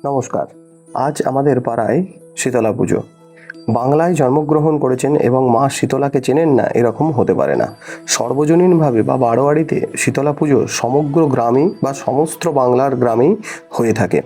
নমস্কার। আজ আমাদের পাড়ায় শীতলা পুজো। বাংলায় জন্মগ্রহণ করেছেন এবং মা শীতলাকে চেনেন না এরকম হতে পারে না। সর্বজনীনভাবে বা বারোয়ারিতে শীতলা পুজো সমগ্র গ্রামেই বা সমস্ত বাংলার গ্রামেই হয়ে থাকে।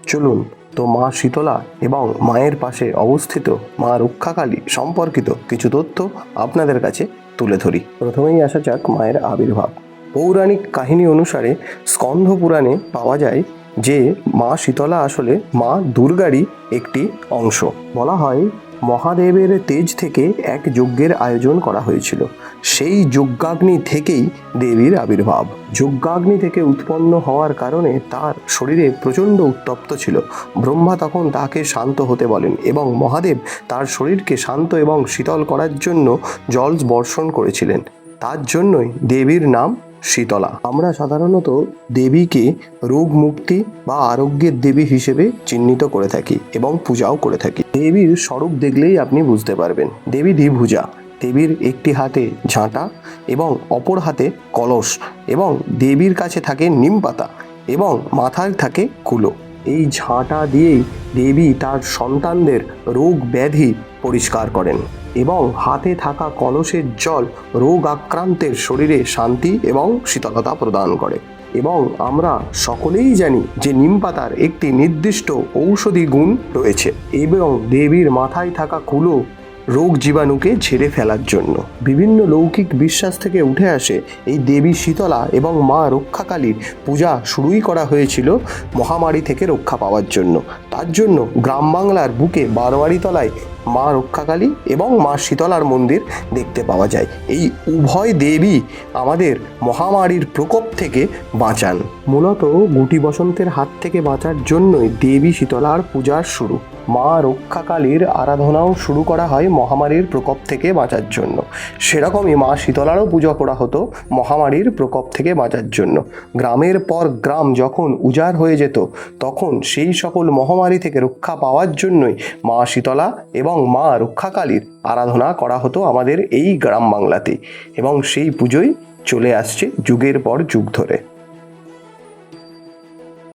চলুন তো মা শীতলা এবং মায়ের পাশে অবস্থিত মা রক্ষাকালী সম্পর্কিত কিছু তথ্য আপনাদের কাছে তুলে ধরি। প্রথমেই আসা যাক মায়ের আবির্ভাব। পৌরাণিক কাহিনী অনুসারে স্কন্ধ পুরাণে পাওয়া যায় যে মা শীতলা আসলে মা দুর্গারই একটি অংশ। বলা হয় মহাদেবের তেজ থেকে এক যজ্ঞের আয়োজন করা হয়েছিল। সেই যজ্ঞাগ্নি থেকেই দেবীর আবির্ভাব। যজ্ঞাগ্নি থেকে উৎপন্ন হওয়ার কারণে তার শরীরে প্রচণ্ড উত্তপ্ত ছিল। ব্রহ্মা তখন তাকে শান্ত হতে বলেন এবং মহাদেব তার শরীরকে শান্ত এবং শীতল করার জন্য জল বর্ষণ করেছিলেন। তার জন্যই দেবীর নাম শীতলা। আমরা সাধারণত দেবীকে রোগ মুক্তি বা আরোগ্যের দেবী হিসেবে চিহ্নিত করে থাকি এবং পূজাও করে থাকি। দেবীর স্বরূপ দেখলেই আপনি বুঝতে পারবেন। দেবী দ্বিভুজা। দেবীর একটি হাতে ঝাঁটা এবং অপর হাতে কলস, এবং দেবীর কাছে থাকে নিম পাতা এবং মাথায় থাকে কুলো। এই ঝাঁটা দিয়েই দেবী তার সন্তানদের রোগ ব্যাধি পরিষ্কার করেন এবং হাতে থাকা কলসের জল রোগ আক্রান্তের শরীরে শান্তি এবং শীতলতা প্রদান করে। এবং আমরা সকলেই জানি যে নিম পাতার একটি নির্দিষ্ট ঔষধি গুণ রয়েছে এবং দেবীর মাথায় থাকা কুলো রোগ জীবাণুকে ঝেড়ে ফেলার জন্য। বিভিন্ন লৌকিক বিশ্বাস থেকে উঠে আসে এই দেবী শীতলা এবং মা রক্ষাকালীর পূজা শুরুই করা হয়েছিল মহামারী থেকে রক্ষা পাওয়ার জন্য। তার জন্য গ্রাম বাংলার বুকে বারোয়ারি তলায় মা রক্ষাকালী এবং মা শীতলার মন্দির দেখতে পাওয়া যায়। এই উভয় দেবী আমাদের মহামারীর প্রকোপ থেকে বাঁচান। মূলত গুটি বসন্তের হাত থেকে বাঁচার জন্যই দেবী শীতলার পূজার শুরু। মা রক্ষাকালীর আরাধনাও শুরু করা হয় মহামারীর প্রকোপ থেকে বাঁচার জন্য। সেরকমই মা শীতলারও পূজা করা হতো মহামারীর প্রকোপ থেকে বাঁচার জন্য। গ্রামের পর গ্রাম যখন উজাড় হয়ে যেত, তখন সেই সকল মহামারী থেকে রক্ষা পাওয়ার জন্যই মা শীতলা এবং মা রক্ষাকালীর আরাধনা করা হতো আমাদের এই গ্রাম বাংলাতেই, এবং সেই পুজোই চলে আসছে যুগের পর যুগ ধরে।